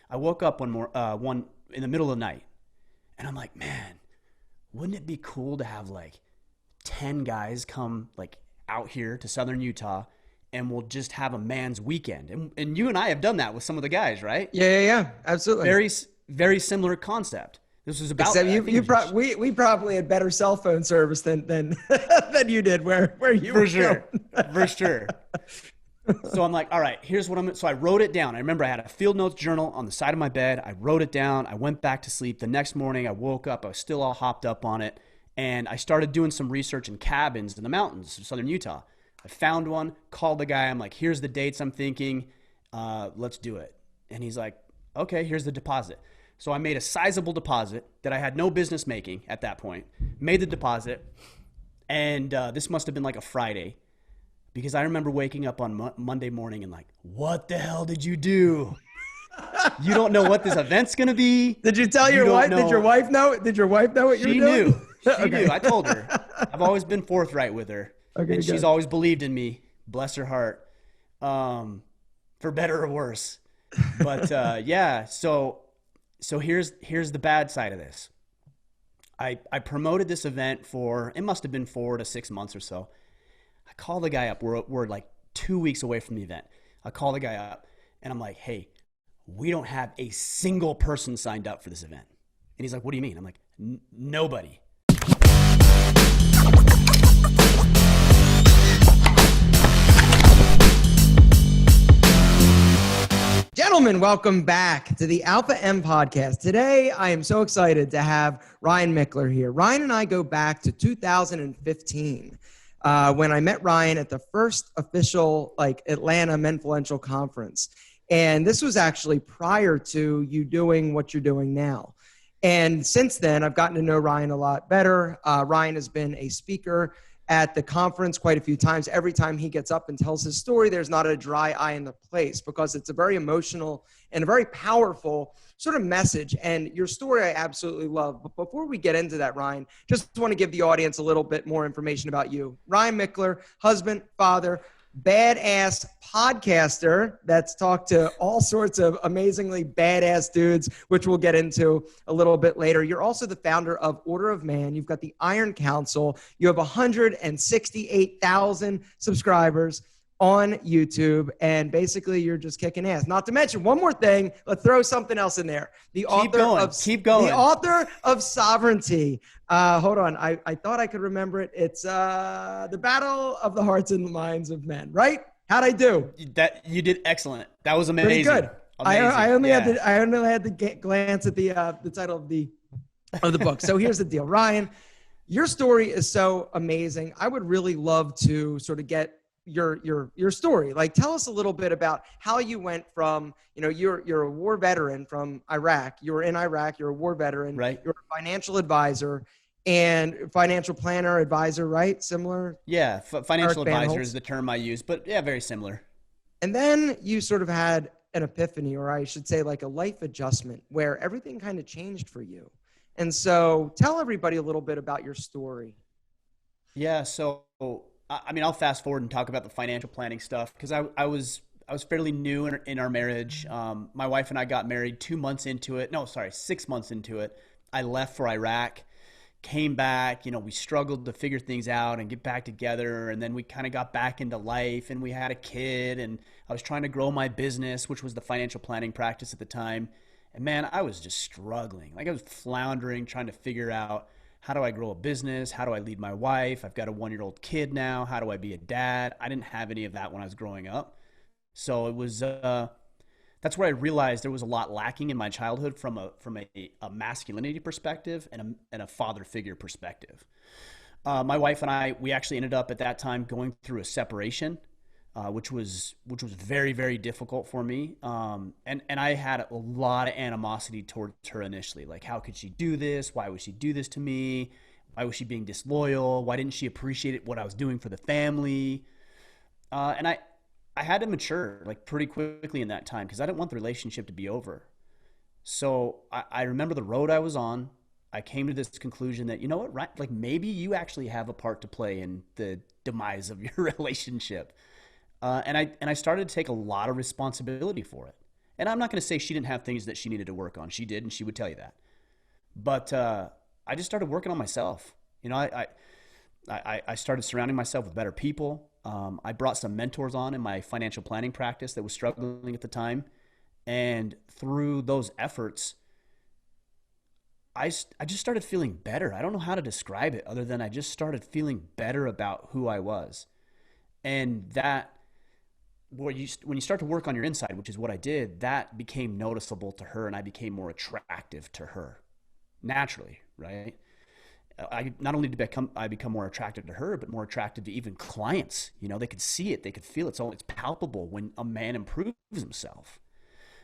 I woke up one in the middle of the night, and I'm like, man, wouldn't it be cool to have like 10 guys come like out here to Southern Utah, and we'll just have a man's weekend. And you and I have done that with some of the guys, right? Yeah, absolutely. Very similar concept. This was about, Except we probably had better cell phone service than than you did where you for were sure, going. for sure. So I'm like, all right, here's what so I wrote it down. I remember I had a field notes journal on the side of my bed. I wrote it down. I went back to sleep. The next morning I woke up, I was still all hopped up on it. And I started doing some research in cabins in the mountains of Southern Utah. I found one, called the guy. I'm like, here's the dates I'm thinking. Let's do it. And he's like, okay, here's the deposit. So I made a sizable deposit that I had no business making at that point. Made the deposit. And this must have been like a Friday, because I remember waking up on Monday morning and like, what the hell did you do? You don't know what this event's going to be. Did you tell your wife? Did your wife know? Did your wife know what you were doing? She knew. She knew. I told her. I've always been forthright with her. Okay, and she's always believed in me. Bless her heart. For better or worse. But yeah, so here's the bad side of this. I promoted this event for, it must have been 4 to 6 months or so. I call the guy up. We're like 2 weeks away from the event. I call the guy up and I'm like, hey, we don't have a single person signed up for this event. And he's like, what do you mean? I'm like, nobody. Gentlemen, welcome back to the Alpha M podcast. Today, I am so excited to have Ryan Michler here. Ryan and I go back to 2015 when I met Ryan at the first official Atlanta Menfluential Conference. And this was actually prior to you doing what you're doing now. And since then, I've gotten to know Ryan a lot better. Ryan has been a speaker at the conference quite a few times. Every time he gets up and tells his story, there's not a dry eye in the place, because it's a very emotional and a very powerful sort of message. And your story I absolutely love. But before we get into that, Ryan, just want to give the audience a little bit more information about you. Ryan Michler, husband, father, badass podcaster that's talked to all sorts of amazingly badass dudes, which we'll get into a little bit later. You're also the founder of Order of Man. You've got the Iron Council. You have 168,000 subscribers on YouTube, and basically you're just kicking ass. Not to mention one more thing, let's throw something else in there. Keep going. The author of Sovereignty. Hold on, I thought I could remember it. It's The Battle of the Hearts and Minds of Men, right? How'd I do? That you did excellent. That was amazing. Pretty good. Amazing. I only had to glance at the title of the book. So here's the deal, Ryan. Your story is so amazing. I would really love to sort of get your story. Like, tell us a little bit about how you went from, you're a war veteran from Iraq. You were in Iraq. You're a war veteran. Right. You're a financial advisor and financial planner, advisor, right? Similar. Yeah. Financial advisor is the term I use, but yeah, very similar. And then you sort of had an epiphany, or I should say like a life adjustment, where everything kind of changed for you. And so tell everybody a little bit about your story. Yeah. So, I mean, I'll fast forward and talk about the financial planning stuff, because I was fairly new in our marriage. My wife and I got married 6 months into it. I left for Iraq, came back. We struggled to figure things out and get back together. And then we kind of got back into life, and we had a kid, and I was trying to grow my business, which was the financial planning practice at the time. And man, I was just struggling. Like, I was floundering, trying to figure out, how do I grow a business? How do I lead my wife? I've got a 1-year-old kid now. How do I be a dad? I didn't have any of that when I was growing up. So it was, that's where I realized there was a lot lacking in my childhood from a masculinity perspective and a father figure perspective. My wife and I, we actually ended up at that time going through a separation, which was very, very difficult for me. And I had a lot of animosity towards her initially. Like, how could she do this? Why would she do this to me? Why was she being disloyal? Why didn't she appreciate what I was doing for the family? And I had to mature like pretty quickly in that time, because I didn't want the relationship to be over. So I remember the road I was on. I came to this conclusion that, you know what, right? Like, maybe you actually have a part to play in the demise of your relationship. And I started to take a lot of responsibility for it. And I'm not going to say she didn't have things that she needed to work on. She did, and she would tell you that. But I just started working on myself. You know, I started surrounding myself with better people. I brought some mentors on in my financial planning practice that was struggling at the time. And through those efforts, I just started feeling better. I don't know how to describe it other than I just started feeling better about who I was. And that, when you start to work on your inside, which is what I did, that became noticeable to her, and I became more attractive to her naturally, right? I not only did I become more attractive to her, but more attractive to even clients. You know, they could see it, they could feel it. So it's palpable when a man improves himself.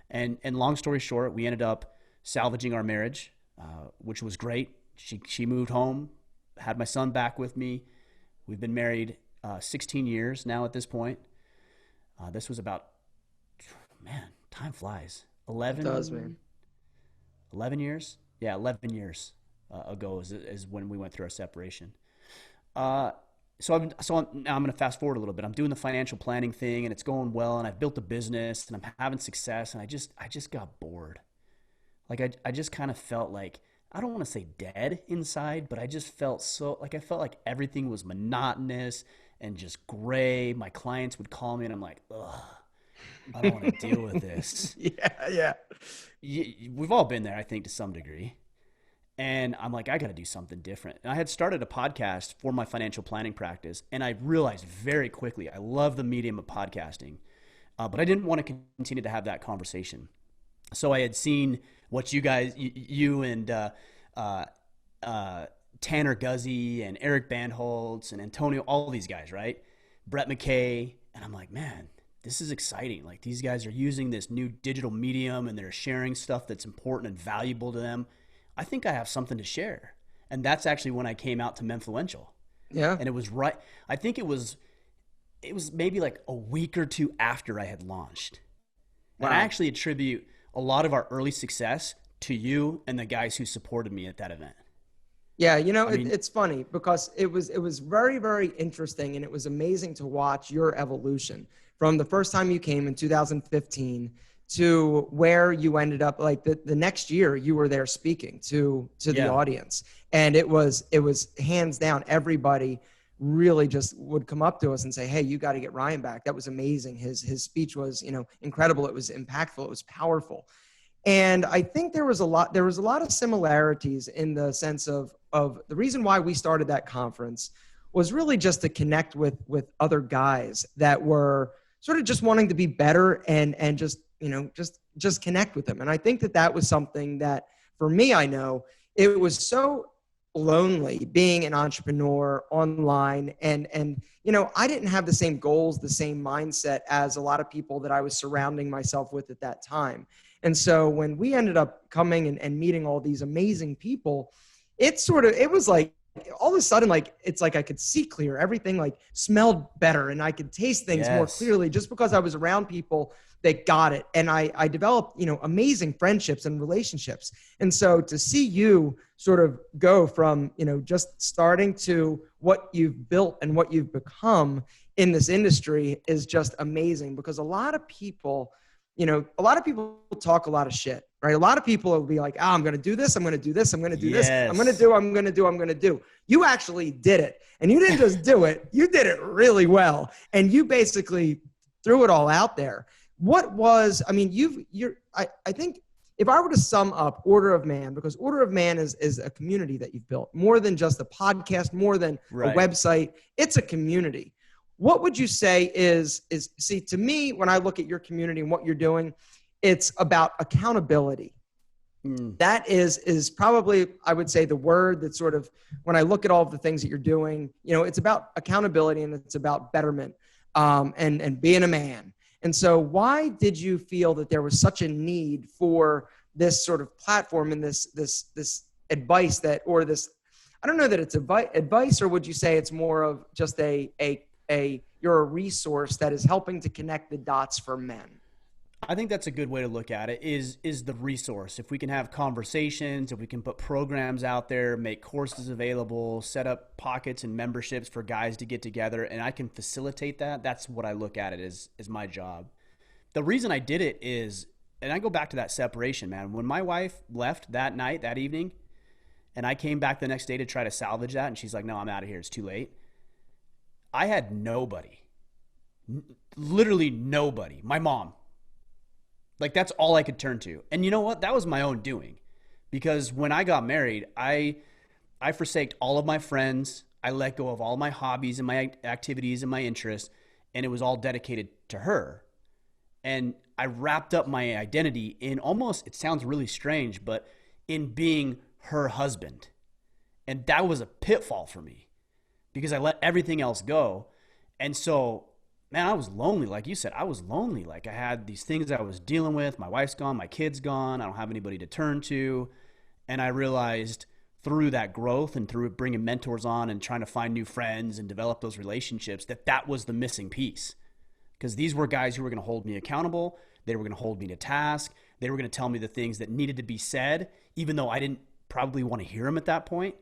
And long story short, we ended up salvaging our marriage, which was great. She moved home, had my son back with me. We've been married 16 years now at this point. This was about, man, time flies. It does, man. 11 years? Yeah, 11 years ago is when we went through our separation. Now I'm going to fast forward a little bit. I'm doing the financial planning thing, and it's going well, and I've built a business, and I'm having success, and I just got bored. Like I just kind of felt like, I don't want to say dead inside, but I just felt I felt like everything was monotonous and just gray. My clients would call me, and I'm like, ugh, I don't want to deal with this. Yeah. We've all been there, I think, to some degree. And I'm like, I got to do something different. And I had started a podcast for my financial planning practice, and I realized very quickly I love the medium of podcasting, but I didn't want to continue to have that conversation. So I had seen what you guys, you and Tanner Guzzi and Eric Bandholtz and Antonio, all these guys, right? Brett McKay. And I'm like, man, this is exciting. Like, these guys are using this new digital medium, and they're sharing stuff that's important and valuable to them. I think I have something to share. And that's actually when I came out to Menfluential. Yeah. And it was right. I think it was maybe like a week or two after I had launched. Wow. And I actually attribute a lot of our early success to you and the guys who supported me at that event. Yeah, you know, it's funny because it was very, very interesting, and it was amazing to watch your evolution from the first time you came in 2015 to where you ended up. Like the next year you were there speaking to the audience, and it was hands down, everybody really just would come up to us and say, hey, you got to get Ryan back. That was amazing. His speech was, incredible. It was impactful. It was powerful. And I think there was a lot of similarities in the sense of the reason why we started that conference was really just to connect with other guys that were sort of just wanting to be better and just connect with them. And I think that was something that for me, I know it was so lonely being an entrepreneur online, and I didn't have the same goals, the same mindset as a lot of people that I was surrounding myself with at that time. And so when we ended up coming and meeting all these amazing people, it was like all of a sudden, like, it's like I could see clear, everything like smelled better, and I could taste things more clearly just because I was around people that got it. And I developed, amazing friendships and relationships. And so to see you sort of go from, just starting to what you've built and what you've become in this industry is just amazing, because a lot of people talk a lot of shit, right? A lot of people will be like, I'm going to do this. I'm going to do this. I'm going to do this. I'm going to do. You actually did it. And you didn't just do it. You did it really well. And you basically threw it all out there. I think if I were to sum up Order of Man, because Order of Man is a community that you've built, more than just a podcast, more than a website, it's a community. What would you say is to me, when I look at your community and what you're doing, it's about accountability. That is probably, I would say, the word that sort of, when I look at all of the things that you're doing, it's about accountability, and it's about betterment, and being a man. And so why did you feel that there was such a need for this sort of platform and this advice I don't know that it's advice, or would you say it's more of just you're a resource that is helping to connect the dots for men? I think that's a good way to look at it, is the resource. If we can have conversations, if we can put programs out there, make courses available, set up pockets and memberships for guys to get together, and I can facilitate that, that's what I look at it as my job. The reason I did it is and I go back to that separation, man. When my wife left that night, that evening, and I came back the next day to try to salvage that, and she's like, no, I'm out of here. It's too late. I had nobody, literally nobody. My mom. Like, that's all I could turn to. And you know what? That was my own doing. Because when I got married, I forsaked all of my friends. I let go of all my hobbies and my activities and my interests, and it was all dedicated to her. And I wrapped up my identity in almost, it sounds really strange, but in being her husband. And that was a pitfall for me because I let everything else go. And so, man, I was lonely. Like you said, I was lonely. Like, I had these things I was dealing with. My wife's gone, my kid's gone. I don't have anybody to turn to. And I realized through that growth and through bringing mentors on and trying to find new friends and develop those relationships, that was the missing piece. Because these were guys who were going to hold me accountable. They were going to hold me to task. They were going to tell me the things that needed to be said, even though I didn't probably want to hear them at that point.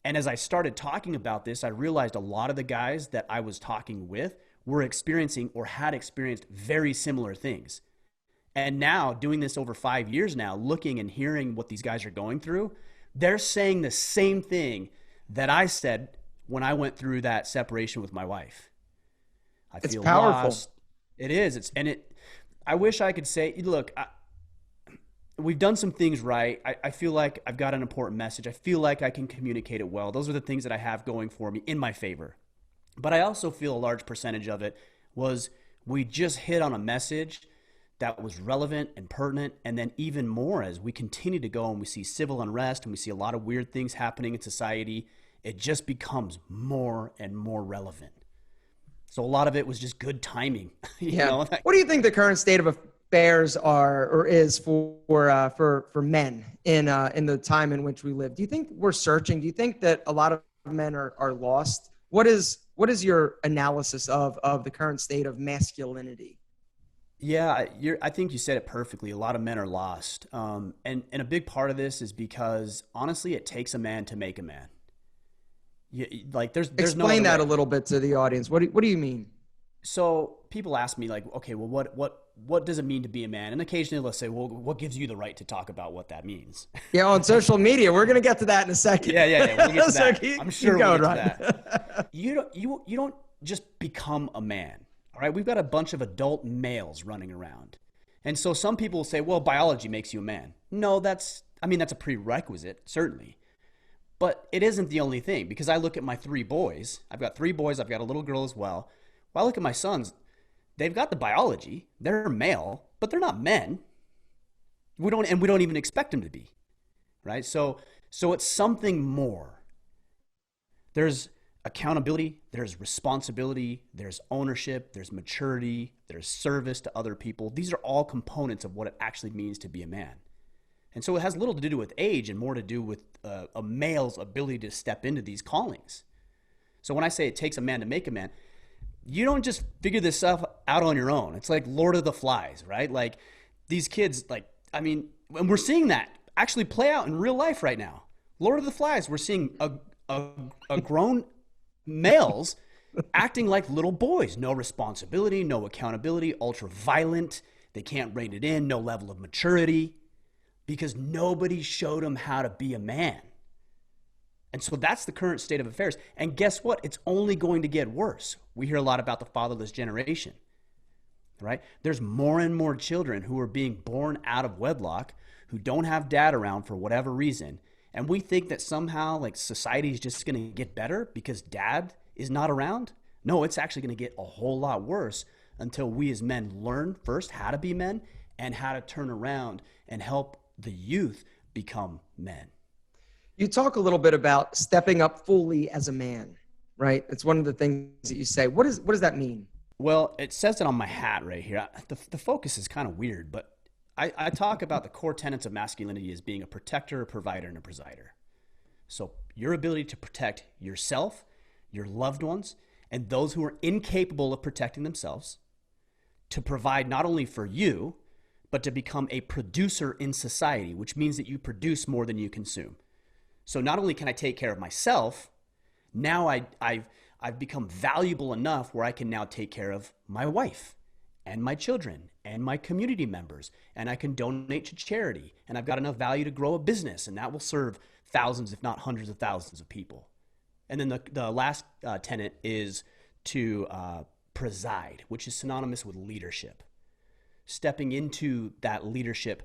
And as I started talking about this, I realized a lot of the guys that I was talking with were experiencing or had experienced very similar things. And now, doing this over 5 years now, looking and hearing what these guys are going through, they're saying the same thing that I said when I went through that separation with my wife. It's powerful. Lost. It is. I wish I could say, look, we've done some things right. I feel like I've got an important message. I feel like I can communicate it well. Those are the things that I have going for me in my favor. But I also feel a large percentage of it was we just hit on a message that was relevant and pertinent. And then even more as we continue to go and we see civil unrest and we see a lot of weird things happening in society, it just becomes more and more relevant. So a lot of it was just good timing. You know? What do you think the current state of affairs are or is for men in the time in which we live? Do you think we're searching? Do you think that a lot of men are lost? What is your analysis of the current state of masculinity? Yeah, I think you said it perfectly. A lot of men are lost. And a big part of this is because, honestly, it takes a man to make a man. There's Explain no that a little bit to the audience. What do you mean? So people ask me, like, okay, well, what does it mean to be a man? And occasionally they'll say, well, what gives you the right to talk about what that means? Yeah, on social media. We're going to get to that in a second. Yeah. We'll get to that. So I'm sure we'll get right. to that. You don't just become a man. All right, we've got a bunch of adult males running around. And so some people will say, well, biology makes you a man. No, that's a prerequisite, certainly. But it isn't the only thing, because I look at my 3 boys. I've got 3 boys. I've got a little girl as well. Well, I look at my sons. They've got the biology. They're male, but they're not men. We don't even expect them to be, right? So it's something more. There's accountability, there's responsibility, there's ownership, there's maturity, there's service to other people. These are all components of what it actually means to be a man. And so it has little to do with age and more to do with a male's ability to step into these callings. So when I say it takes a man to make a man, you don't just figure this stuff out on your own. It's like Lord of the Flies, right? Like these kids, and we're seeing that actually play out in real life right now. Lord of the Flies, we're seeing a grown males acting like little boys. No responsibility, no accountability, ultra violent. They can't rein it in, no level of maturity. Because nobody showed them how to be a man. And so that's the current state of affairs. And guess what? It's only going to get worse. We hear a lot about the fatherless generation, right? There's more and more children who are being born out of wedlock, who don't have dad around for whatever reason. And we think that somehow society is just going to get better because dad is not around. No, it's actually going to get a whole lot worse until we as men learn first how to be men and how to turn around and help the youth become men. You talk a little bit about stepping up fully as a man, right? It's one of the things that you say. What does that mean? Well, it says it on my hat right here. The focus is kind of weird, but I talk about the core tenets of masculinity as being a protector, a provider, and a presider. So your ability to protect yourself, your loved ones, and those who are incapable of protecting themselves, to provide not only for you, but to become a producer in society, which means that you produce more than you consume. So not only can I take care of myself, now I've become valuable enough where I can now take care of my wife and my children and my community members, and I can donate to charity, and I've got enough value to grow a business, and that will serve thousands, if not hundreds of thousands of people. And then the last tenet is to preside, which is synonymous with leadership. Stepping into that leadership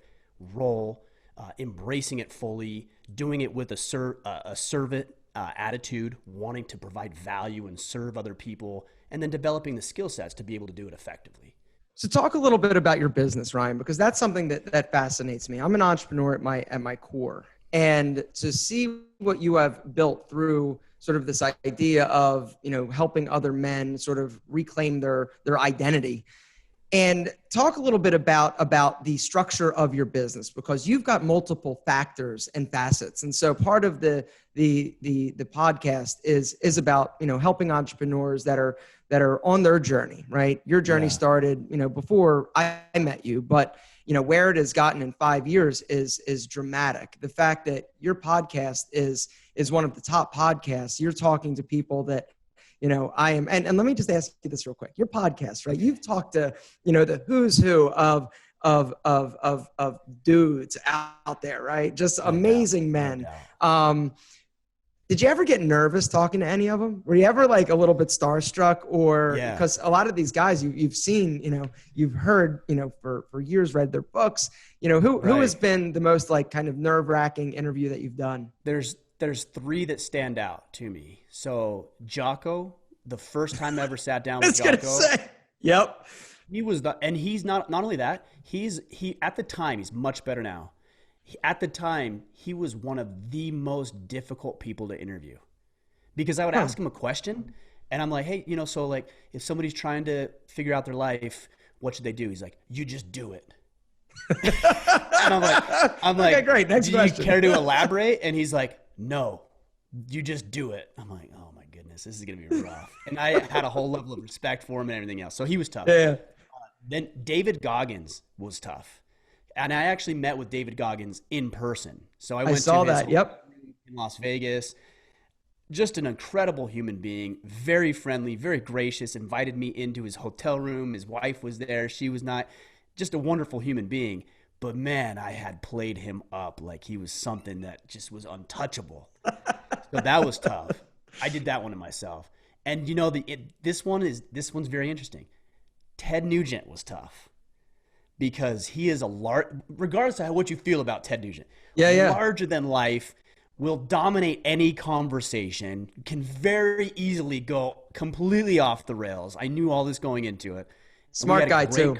role, embracing it fully, doing it with a servant attitude, wanting to provide value and serve other people, and then developing the skill sets to be able to do it effectively. So talk a little bit about your business, Ryan, because that's something that fascinates me. I'm an entrepreneur at my core. And to see what you have built through sort of this idea of, helping other men sort of reclaim their identity. And talk a little bit about the structure of your business, because you've got multiple factors and facets. And so part of the podcast is about, helping entrepreneurs that are on their journey, right? Your journey started, before I met you, but where it has gotten in 5 years is dramatic. The fact that your podcast is one of the top podcasts, you're talking to people that, I am, and let me just ask you this real quick. Your podcast, right? You've talked to, the who's who of dudes out there, right? Just amazing men. Did you ever get nervous talking to any of them? Were you ever like a little bit starstruck, or because a lot of these guys you've seen, you've heard, for years, read their books, who has been the most like kind of nerve-wracking interview that you've done? There's three that stand out to me. So Jocko, the first time I ever sat down with Jocko. Yep. He's not only that, he at the time, he's much better now. At the time, he was one of the most difficult people to interview, because I would ask him a question and I'm like, hey, so like if somebody's trying to figure out their life, what should they do? He's like, you just do it. And I'm like, okay, great. Next question. Do you care to elaborate? And he's like, no, you just do it. I'm like, oh my goodness, this is going to be rough. And I had a whole level of respect for him and everything else. So he was tough. Yeah. Then David Goggins was tough. And I actually met with David Goggins in person. So I saw that. Yep. In Las Vegas. Just an incredible human being, very friendly, very gracious, invited me into his hotel room. His wife was there. She was not, just a wonderful human being. But man, I had played him up like he was something that just was untouchable. So that was tough. I did that one to myself. And this one's very interesting. Ted Nugent was tough, because he is regardless of what you feel about Ted Nugent, larger than life, will dominate any conversation, can very easily go completely off the rails. I knew all this going into it. Smart guy too.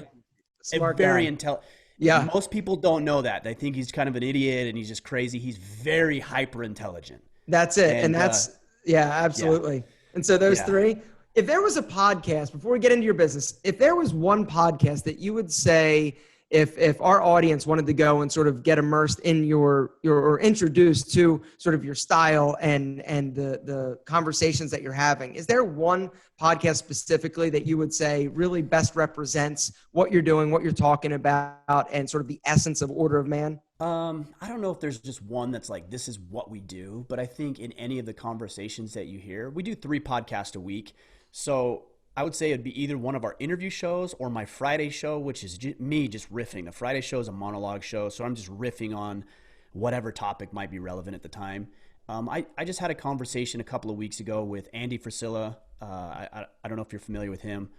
Smart, very intelligent. Yeah. Most people don't know that. They think he's kind of an idiot and he's just crazy. He's very hyper intelligent. That's it. And that's, absolutely. Yeah. And so those three, if there was a podcast, before we get into your business, if there was one podcast that you would say, if our audience wanted to go and sort of get immersed in your or introduced to sort of your style and the conversations that you're having, is there one podcast specifically that you would say really best represents what you're doing, what you're talking about, and sort of the essence of Order of Man? I don't know if there's just one that's like, this is what we do, but I think in any of the conversations that you hear, we do 3 podcasts a week. So I would say it'd be either one of our interview shows or my Friday show, which is me just riffing. The Friday show is a monologue show, so I'm just riffing on whatever topic might be relevant at the time. I just had a conversation a couple of weeks ago with Andy Frisilla. I don't know if you're familiar with him,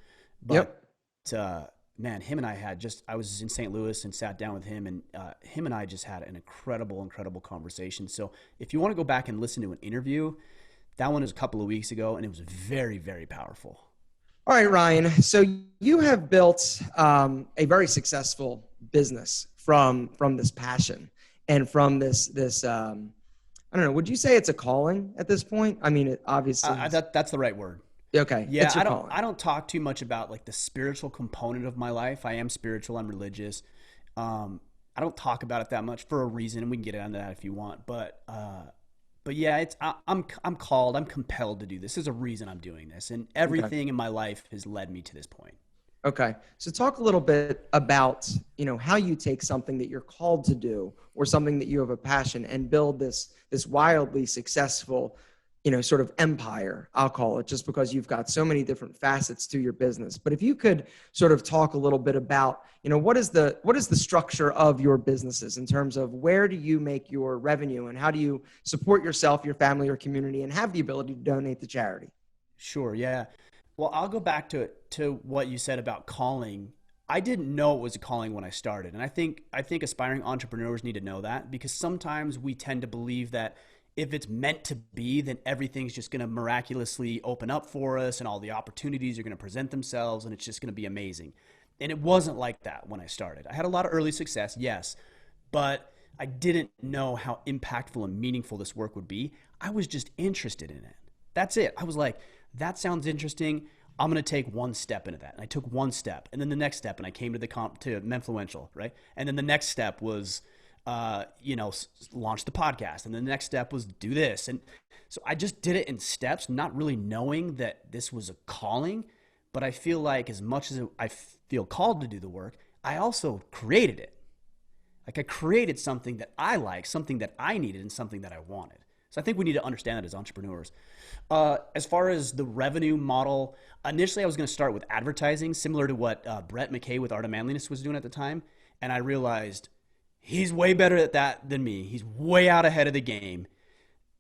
but man, him and I was in St. Louis and sat down with him, and him and I just had an incredible conversation. So if you want to go back and listen to an interview, that one was a couple of weeks ago, and it was very, very powerful. All right, Ryan. So you have built a very successful business from this passion and from this I don't know. Would you say it's a calling at this point? I mean, it obviously that's the right word. Okay. Yeah, I don't talk too much about like the spiritual component of my life. I am spiritual. I'm religious. I don't talk about it that much for a reason, and we can get into that if you want. But yeah, I'm called. I'm compelled to do this. There's a reason I'm doing this, and everything in my life has led me to this point. Okay, so talk a little bit about how you take something that you're called to do, or something that you have a passion, and build this wildly successful sort of empire, I'll call it, just because you've got so many different facets to your business. But if you could sort of talk a little bit about, what is the structure of your businesses in terms of where do you make your revenue and how do you support yourself, your family, your community, and have the ability to donate to charity? Sure. Yeah. Well, I'll go back to what you said about calling. I didn't know it was a calling when I started. And I think aspiring entrepreneurs need to know that, because sometimes we tend to believe that if it's meant to be, then everything's just going to miraculously open up for us and all the opportunities are going to present themselves and it's just going to be amazing. And it wasn't like that when I started. I had a lot of early success, yes, but I didn't know how impactful and meaningful this work would be. I was just interested in it. That's it. I was like, that sounds interesting. I'm going to take one step into that. And I took one step, and then the next step, and I came to Menfluential, right? And then the next step was launch the podcast. And then the next step was do this. And so I just did it in steps, not really knowing that this was a calling. But I feel like as much as I feel called to do the work, I also created it. Like I created something that I like, something that I needed, and something that I wanted. So I think we need to understand that as entrepreneurs. As far as the revenue model, initially I was going to start with advertising, similar to what Brett McKay with Art of Manliness was doing at the time. And I realized he's way better at that than me. He's way out ahead of the game.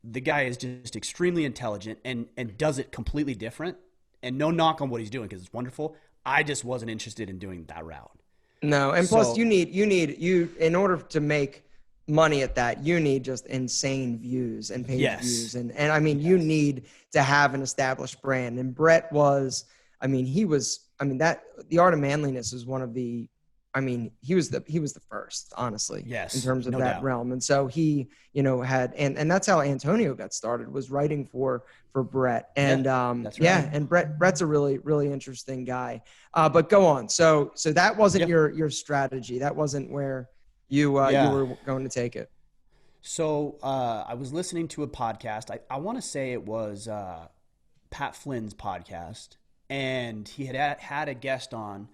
The guy is just extremely intelligent and does it completely different. And no knock on what he's doing because it's wonderful. I just wasn't interested in doing that route. No, and plus you need in order to make money at that, you need just insane views and page views. And I mean, you need to have an established brand. And Brett was, the Art of Manliness is one of the, he was the first, honestly, in terms of that doubt. Realm. And so he, had, and that's how Antonio got started, was writing for Brett. And, that's right. And Brett's a really, really interesting guy. But go on. So that wasn't your strategy. That wasn't where you were going to take it. So, I was listening to a podcast. I want to say it was, Pat Flynn's podcast, and he had a guest on.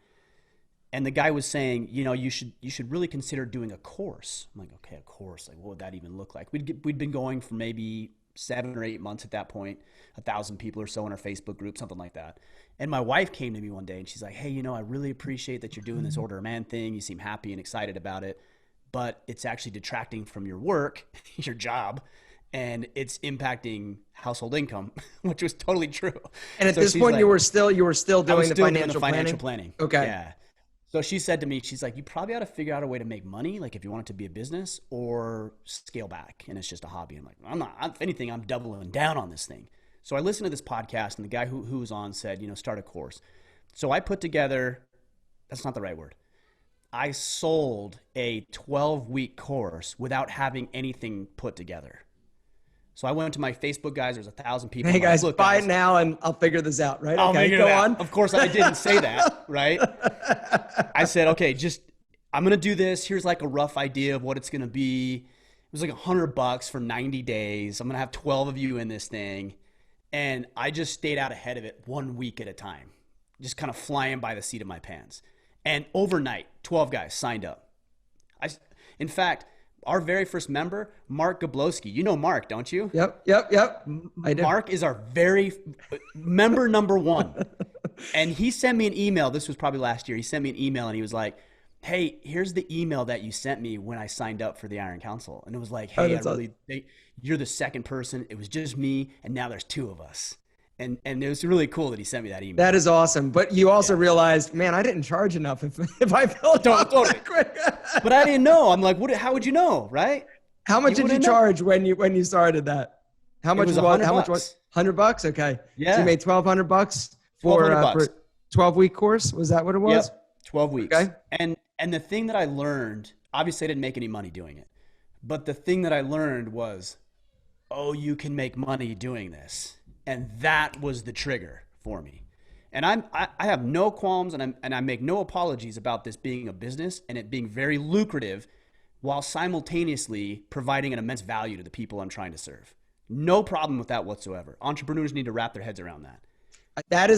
And the guy was saying, you should really consider doing a course. I'm like, okay, a course. Like, what would that even look like? We'd been going for maybe 7 or 8 months at that point, 1,000 people or so in our Facebook group, something like that. And my wife came to me one day and she's like, hey, I really appreciate that you're doing this Order of Man thing. You seem happy and excited about it, but it's actually detracting from your work, your job, and it's impacting household income, which was totally true. And at this point, like, you were still doing the financial planning. Okay. Yeah. So she said to me, she's like, you probably ought to figure out a way to make money, like if you want it to be a business, or scale back and it's just a hobby. I'm like, if anything, I'm doubling down on this thing. So I listened to this podcast, and the guy who was on said, start a course. So I put together, that's not the right word. I sold a 12-week course without having anything put together. So I went to my Facebook guys. There's 1,000 people. Hey guys, buy it now and I'll figure this out, right? I'll figure it out. Of course, I didn't say that, right? I said, okay, I'm going to do this. Here's like a rough idea of what it's going to be. It was like $100 for 90 days. I'm going to have 12 of you in this thing. And I just stayed out ahead of it 1 week at a time, just kind of flying by the seat of my pants. And overnight, 12 guys signed up. In fact, our very first member, Mark Gablowski. You know Mark, don't you? Yep. I do. Mark is our very member number one. And he sent me an email. This was probably last year. He sent me an email and he was like, hey, here's the email that you sent me when I signed up for the Iron Council. And it was like, hey, you're the second person. It was just me. And now there's 2 of us. And it was really cool that he sent me that email. That is awesome. But you also realized, man, I didn't charge enough if I filled up that quick. But I didn't know. I'm like, how would you know, right? How much did you charge when you started that? How much was $100? How much was $100? Okay. Yeah. So you made $1,200 for a 12-week course. Was that what it was? Yep. 12 weeks. Okay. And the thing that I learned, obviously I didn't make any money doing it, but the thing that I learned was, you can make money doing this. And that was the trigger for me. And I have no qualms and I make no apologies about this being a business and it being very lucrative while simultaneously providing an immense value to the people I'm trying to serve. No problem with that whatsoever. Entrepreneurs need to wrap their heads around that. That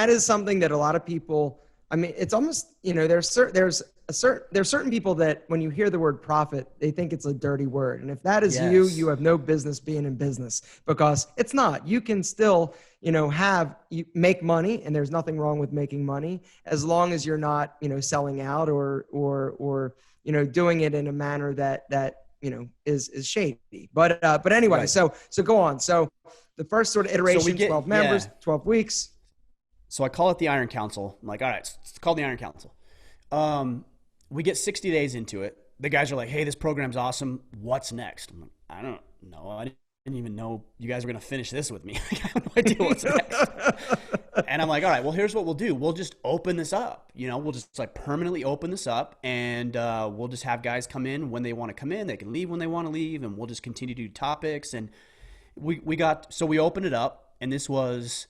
is something that a lot of people I mean, it's almost, there's certain people that when you hear the word profit, they think it's a dirty word. And if that is you, Yes. you have no business being in business, because it's not. You can still, you make money, and there's nothing wrong with making money as long as you're not, selling out or doing it in a manner that is shady. But anyway, Right. so go on. So the first sort of So we iteration, get, 12 members, 12 weeks. So I call it the Iron Council. I'm like, all right, it's called the Iron Council. We get 60 days into it. The guys are like, hey, this program's awesome. What's next? I'm like, I don't know. I didn't even know you guys were going to finish this with me. I have no idea what's next. And I'm like, all right, well, here's what we'll do. We'll just open this up. We'll just like permanently open this up, and we'll just have guys come in when they want to come in. They can leave when they want to leave, and we'll just continue to do topics. And we opened it up, and this was,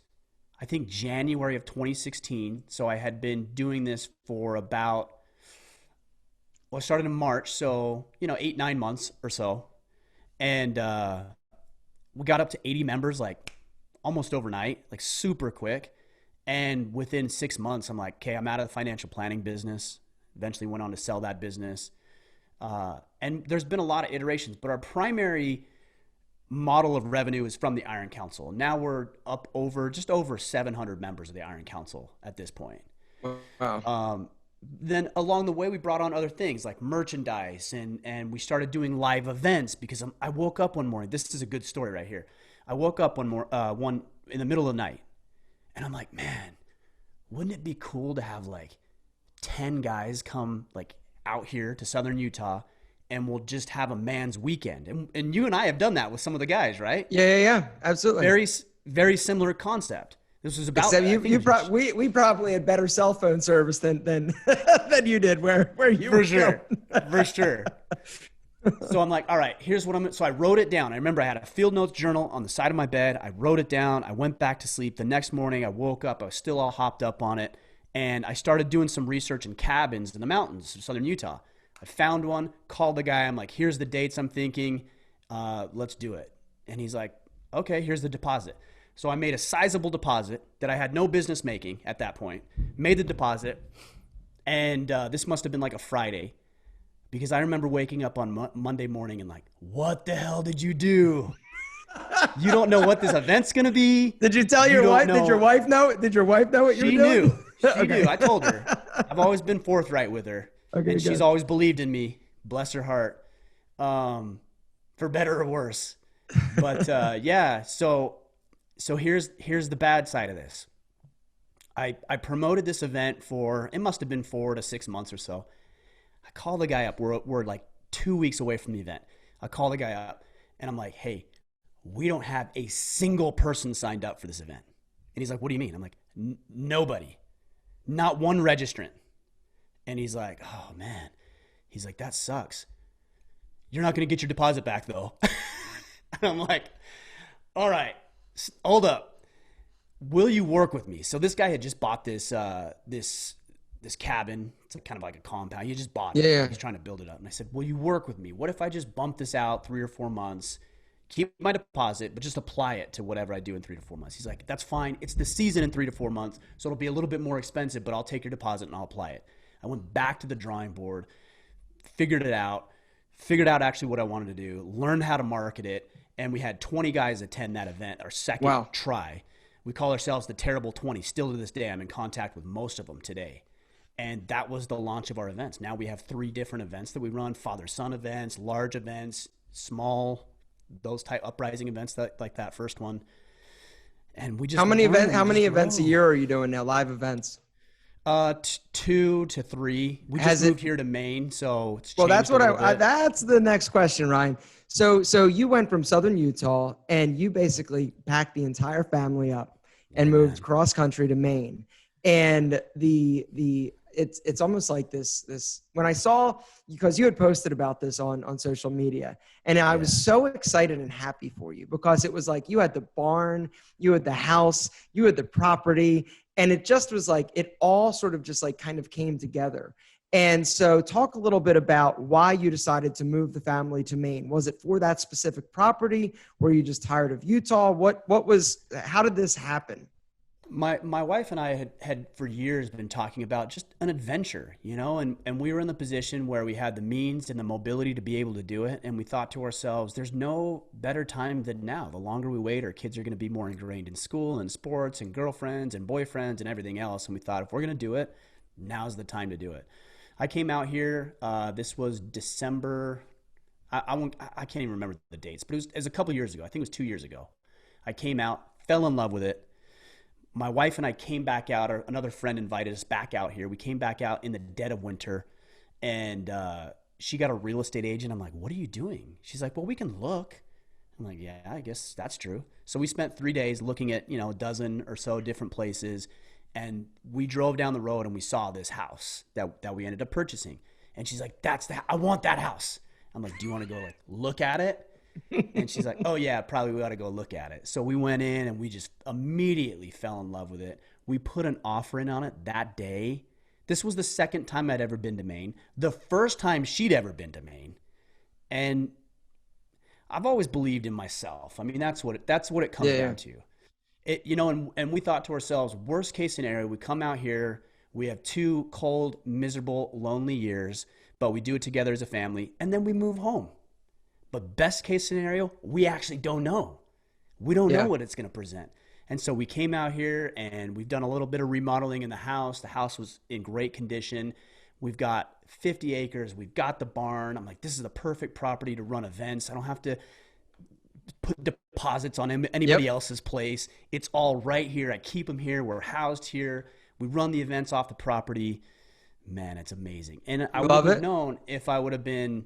I think, January of 2016. So I had been doing this for about, I started in March. So, 8-9 months or so. And we got up to 80 members, like almost overnight, like super quick. And within 6 months, I'm like, okay, I'm out of the financial planning business. Eventually went on to sell that business. And there's been a lot of iterations, but our primary model of revenue is from the Iron Council. Now we're up just over 700 members of the Iron Council at this point. Wow. Then along the way, we brought on other things like merchandise, and we started doing live events because I woke up one morning. This is a good story right here. I woke up one in the middle of the night, and I'm like, man, wouldn't it be cool to have like 10 guys come like out here to Southern Utah, and we'll just have a man's weekend. And you and I have done that with some of the guys, right? Yeah. Absolutely. Very, very similar concept. This was about. Except we probably had better cell phone service than than you did where you for were sure, going. for sure. So I'm like, all right, here's what so I wrote it down. I remember I had a field notes journal on the side of my bed. I wrote it down. I went back to sleep. The next morning I woke up. I was still all hopped up on it. And I started doing some research in cabins in the mountains of Southern Utah. I found one, called the guy. I'm like, here's the dates I'm thinking. Let's do it. And he's like, okay, here's the deposit. So I made a sizable deposit that I had no business making at that point. Made the deposit. And this must have been like a Friday, because I remember waking up on Monday morning and like, what the hell did you do? You don't know what this event's going to be. Did you tell your wife? Did your wife know? Did your wife know what you were doing? She knew. I told her. I've always been forthright with her. Okay, and she's always believed in me. Bless her heart. For better or worse. But yeah, so here's the bad side of this. I promoted this event for, it must have been 4 to 6 months or so. I call the guy up. We're like 2 weeks away from the event. I call the guy up and I'm like, hey, we don't have a single person signed up for this event. And he's like, what do you mean? I'm like, nobody, not one registrant. And he's like, oh man. He's like, that sucks. You're not going to get your deposit back though. And I'm like, all right, hold up. Will you work with me? So this guy had just bought this cabin. It's kind of like a compound. He just bought it. Yeah. He's trying to build it up. And I said, will you work with me? What if I just bump this out 3 or 4 months, keep my deposit, but just apply it to whatever I do in 3 to 4 months? He's like, that's fine. It's the season in 3 to 4 months. So it'll be a little bit more expensive, but I'll take your deposit and I'll apply it. I went back to the drawing board, figured out actually what I wanted to do, learned how to market it. And we had 20 guys attend that event, our second try. We call ourselves the Terrible 20. Still to this day, I'm in contact with most of them today. And that was the launch of our events. Now we have 3 different events that we run: father-son events, large events, small, those type uprising events like that first one. And we just how many events a year are you doing now? Live events? 2 to 3. We just moved here to Maine, so it's changed. Well, that's the next question, Ryan. So you went from Southern Utah and you basically packed the entire family up and moved cross country to Maine. And it's almost like this when I saw, because you had posted about this on social media, and I was so excited and happy for you, because it was like you had the barn, you had the house, you had the property, and it just was like it all sort of just like kind of came together. And so talk a little bit about why you decided to move the family to Maine. Was it for that specific property? Were you just tired of Utah? How did this happen? My wife and I had for years been talking about just an adventure, and we were in the position where we had the means and the mobility to be able to do it. And we thought to ourselves, there's no better time than now. The longer we wait, our kids are going to be more ingrained in school and sports and girlfriends and boyfriends and everything else. And we thought, if we're going to do it, now's the time to do it. I came out here. This was December. I can't even remember the dates, but it was a couple years ago. I think it was 2 years ago. I came out, fell in love with it. My wife and I came back out, or another friend invited us back out here. We came back out in the dead of winter, and she got a real estate agent. I'm like, what are you doing? She's like, well, we can look. I'm like, yeah, I guess that's true. So we spent 3 days looking at, a dozen or so different places, and we drove down the road and we saw this house that we ended up purchasing. And she's like, I want that house. I'm like, do you want to go look at it? And she's like, oh yeah, probably we ought to go look at it. So we went in and we just immediately fell in love with it. We put an offer in on it that day. This was the second time I'd ever been to Maine, the first time she'd ever been to Maine. And I've always believed in myself. I mean, that's what it comes down to. And we thought to ourselves, worst case scenario, we come out here, we have 2 cold, miserable, lonely years, but we do it together as a family, and then we move home. But best case scenario, we actually don't know. We don't know what it's going to present. And so we came out here and we've done a little bit of remodeling in the house. The house was in great condition. We've got 50 acres. We've got the barn. I'm like, this is the perfect property to run events. I don't have to put deposits on anybody else's place. It's all right here. I keep them here. We're housed here. We run the events off the property. Man, it's amazing. And I wouldn't have known if I would have been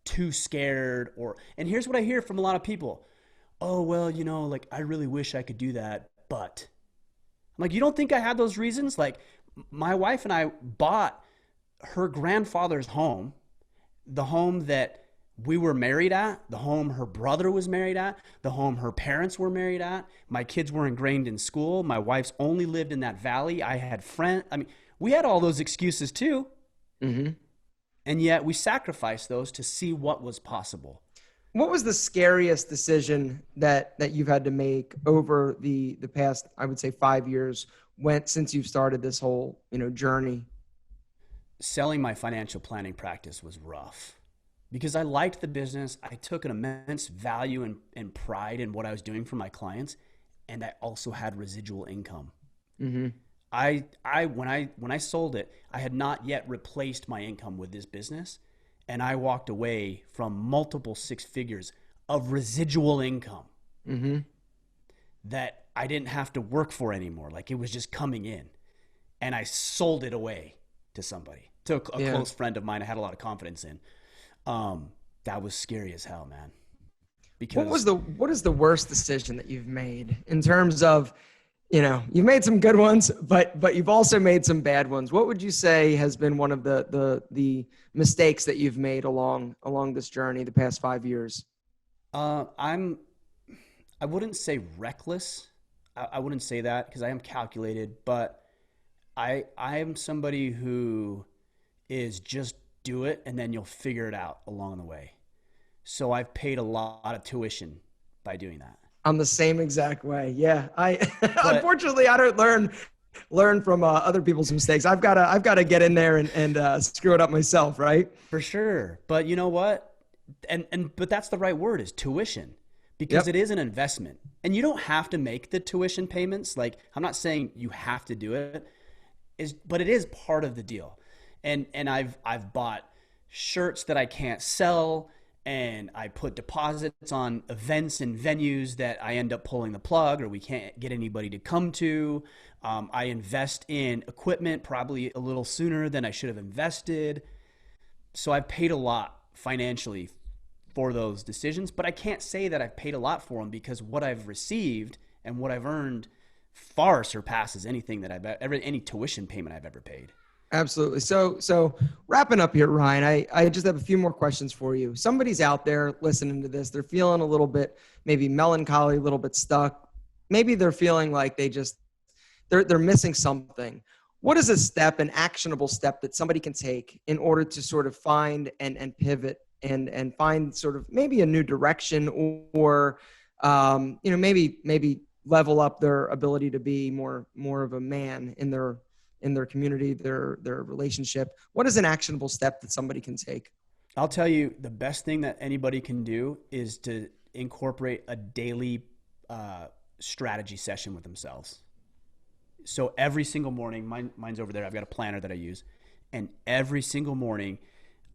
too scared and here's what I hear from a lot of people. Oh, well, I really wish I could do that, but I'm like, you don't think I had those reasons? Like, my wife and I bought her grandfather's home, the home that we were married at, the home her brother was married at, the home her parents were married at. My kids were ingrained in school. My wife's only lived in that valley. I had friends. I mean, we had all those excuses too. Mm-hmm. And yet we sacrificed those to see what was possible. What was the scariest decision that you've had to make over the past, I would say, 5 years since you've started this whole, journey? Selling my financial planning practice was rough because I liked the business. I took an immense value and pride in what I was doing for my clients. And I also had residual income. Mm-hmm. When I sold it, I had not yet replaced my income with this business, and I walked away from multiple 6 figures of residual income that I didn't have to work for anymore. Like, it was just coming in, and I sold it away to somebody, to a close friend of mine I had a lot of confidence in. That was scary as hell, man. Because what is the worst decision that you've made in terms of, you've made some good ones, but you've also made some bad ones. What would you say has been one of the mistakes that you've made along this journey the past 5 years? I wouldn't say reckless. I wouldn't say that because I am calculated, but I am somebody who is just do it and then you'll figure it out along the way. So I've paid a lot of tuition by doing that. I'm the same exact way. Yeah. Unfortunately, I don't learn from other people's mistakes. I've got to get in there and screw it up myself. Right. For sure. But you know what? But that's the right word, is tuition, because it is an investment and you don't have to make the tuition payments. Like, I'm not saying you have to do it, but it is part of the deal. And I've bought shirts that I can't sell, and I put deposits on events and venues that I end up pulling the plug or we can't get anybody to come to. I invest in equipment probably a little sooner than I should have invested. So I've paid a lot financially for those decisions, but I can't say that I've paid a lot for them because what I've received and what I've earned far surpasses anything that any tuition payment I've ever paid. Absolutely. So wrapping up here, Ryan, I just have a few more questions for you. Somebody's out there listening to this. They're feeling a little bit, maybe melancholy, a little bit stuck. Maybe they're feeling like they're missing something. What is a step, an actionable step that somebody can take in order to sort of find and pivot and find sort of maybe a new direction or maybe level up their ability to be more of a man in their community, their relationship? What is an actionable step that somebody can take? I'll tell you, the best thing that anybody can do is to incorporate a daily strategy session with themselves. So every single morning, mine's over there. I've got a planner that I use. And every single morning,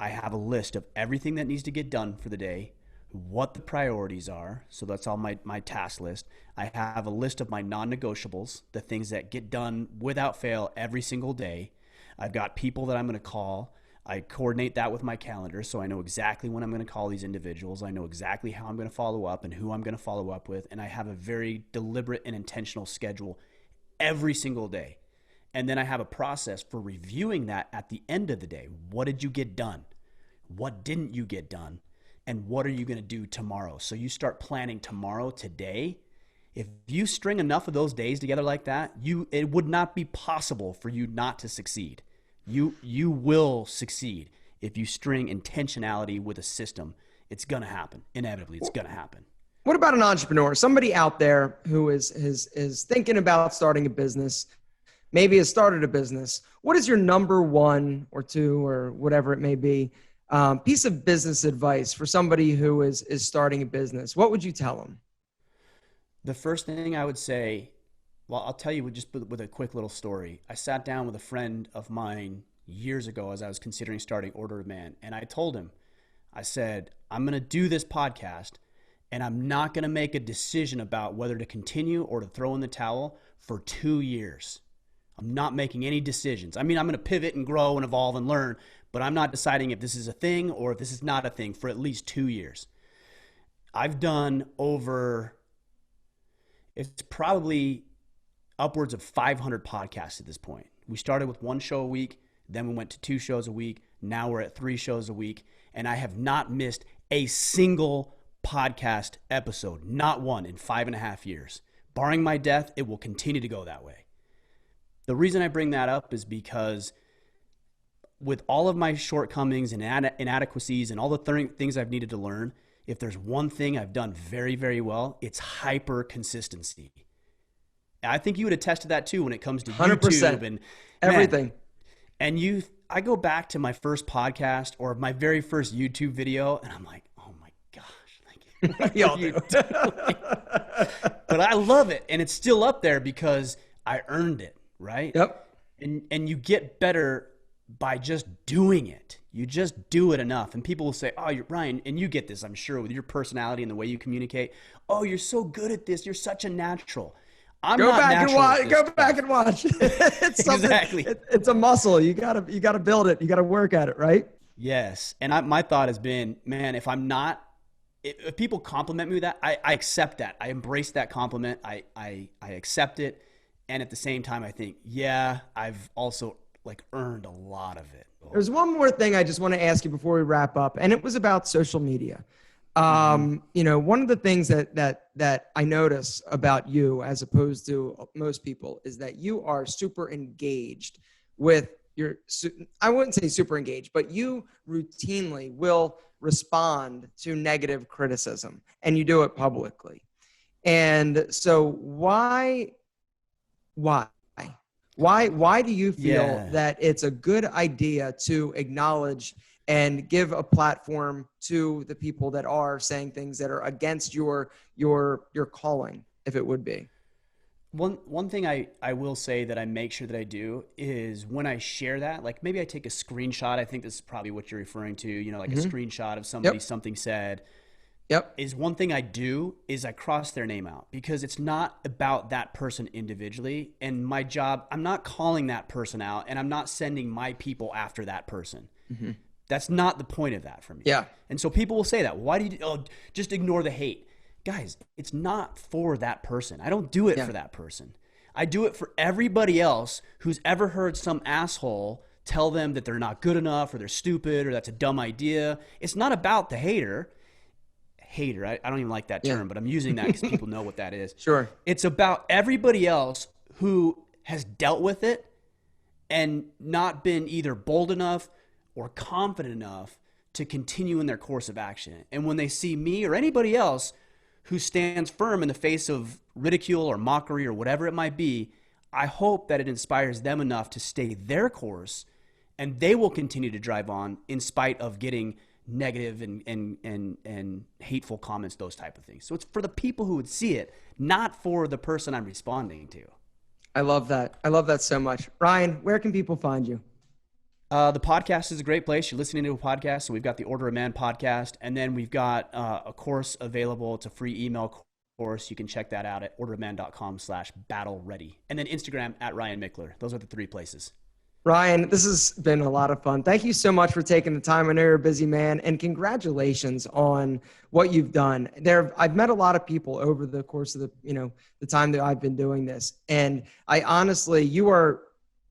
I have a list of everything that needs to get done for the day, what the priorities are. So that's all my task list. I have a list of my non-negotiables, the things that get done without fail every single day. I've got people that I'm going to call. I coordinate that with my calendar, so I know exactly when I'm going to call these individuals. I know exactly how I'm going to follow up and who I'm going to follow up with. And I have a very deliberate and intentional schedule every single day. And then I have a process for reviewing that at the end of the day. What did you get done? What didn't you get done? And what are you going to do tomorrow? So you start planning tomorrow, today. If you string enough of those days together like that, it would not be possible for you not to succeed. You will succeed if you string intentionality with a system. It's going to happen. Inevitably, it's going to happen. What about an entrepreneur? Somebody out there who is thinking about starting a business, maybe has started a business. What is your number one or two or whatever it may be piece of business advice for somebody who is starting a business? What would you tell them? The first thing I would say, well, I'll tell you with a quick little story. I sat down with a friend of mine years ago as I was considering starting Order of Man. And I told him, I said, I'm going to do this podcast and I'm not going to make a decision about whether to continue or to throw in the towel for 2 years. I'm not making any decisions. I mean, I'm going to pivot and grow and evolve and learn, but I'm not deciding if this is a thing or if this is not a thing for at least 2 years. I've done it's probably upwards of 500 podcasts at this point. We started with 1 show a week, then we went to 2 shows a week. Now we're at 3 shows a week, and I have not missed a single podcast episode, not one, in 5.5 years. Barring my death, it will continue to go that way. The reason I bring that up is because with all of my shortcomings and inadequacies and all the things I've needed to learn, if there's one thing I've done very, very well, it's hyper consistency. I think you would attest to that too when it comes to 100%. YouTube and everything. Man, and I go back to my first podcast or my very first YouTube video, and I'm like, oh my gosh, like, what are you doing? But I love it, and it's still up there because I earned it, right? Yep. And you get better by just doing it. You just do it enough, and people will say, "Oh, you're Ryan," and you get this, I'm sure, with your personality and the way you communicate. "Oh, you're so good at this. You're such a natural." Go back and watch. It's exactly. It's a muscle. You gotta build it. You gotta work at it, right? Yes. And my thought has been, man, if people compliment me with that, I accept that. I embrace that compliment. I accept it. And at the same time, I think, yeah, I've also earned a lot of it. There's one more thing I just want to ask you before we wrap up, and it was about social media. One of the things that I notice about you as opposed to most people is that you are super engaged with I wouldn't say super engaged, but you routinely will respond to negative criticism, and you do it publicly. And so why do you feel that it's a good idea to acknowledge and give a platform to the people that are saying things that are against your calling, if it would be? One thing I will say that I make sure that I do is when I share that, maybe I take a screenshot. I think this is probably what you're referring to, a screenshot of somebody, something said. Yep. Is one thing I do is I cross their name out because it's not about that person individually. And my job, I'm not calling that person out and I'm not sending my people after that person. Mm-hmm. That's not the point of that for me. Yeah. And so people will say that. Why do you just ignore the hate? Guys, it's not for that person. I don't do it for that person. I do it for everybody else who's ever heard some asshole tell them that they're not good enough or they're stupid or that's a dumb idea. It's not about the hater. I don't even like that term, but I'm using that because people know what that is. Sure. It's about everybody else who has dealt with it and not been either bold enough or confident enough to continue in their course of action. And when they see me or anybody else who stands firm in the face of ridicule or mockery or whatever it might be, I hope that it inspires them enough to stay their course, and they will continue to drive on in spite of getting negative and hateful comments, those type of things. So it's for the people who would see it, not for the person I'm responding to. I love that. I love that so much. Ryan, where can people find you? The podcast is a great place. You're listening to a podcast. So we've got the Order of Man podcast, and then we've got a course available. It's a free email course. You can check that out at orderofman.com/battle ready. And then Instagram at Ryan Michler. Those are the 3 places. Ryan, this has been a lot of fun. Thank you so much for taking the time. I know you're a busy man, and congratulations on what you've done. I've met a lot of people over the course of the time that I've been doing this, and I honestly, you are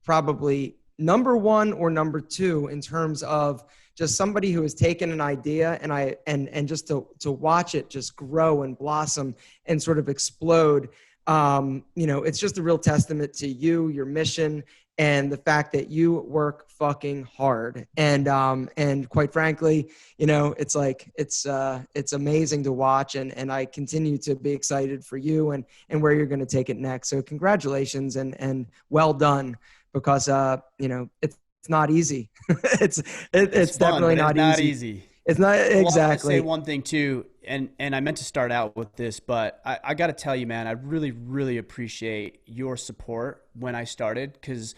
probably number 1 or number 2 in terms of just somebody who has taken an idea and just to watch it just grow and blossom and sort of explode. It's just a real testament to you, your mission, and the fact that you work fucking hard. And quite frankly, it's amazing to watch, and I continue to be excited for you and where you're going to take it next. So congratulations and well done, because it's not easy. it's fun, definitely not easy. It's not exactly. I'll say one thing too, and I meant to start out with this, but I got to tell you, man, I really, really appreciate your support when I started, because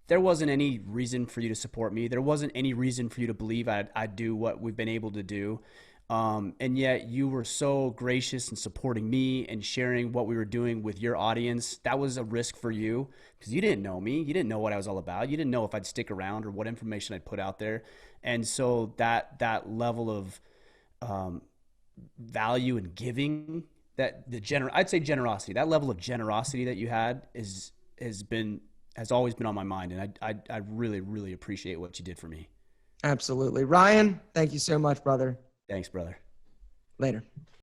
there wasn't any reason for you to support me. There wasn't any reason for you to believe I'd do what we've been able to do. And yet you were so gracious in supporting me and sharing what we were doing with your audience. That was a risk for you, because you didn't know me. You didn't know what I was all about. You didn't know if I'd stick around or what information I'd put out there. And so that level of value and giving, I'd say generosity, that level of generosity that you had has always been on my mind. And I really, really appreciate what you did for me. Absolutely. Ryan, thank you so much, brother. Thanks, brother. Later.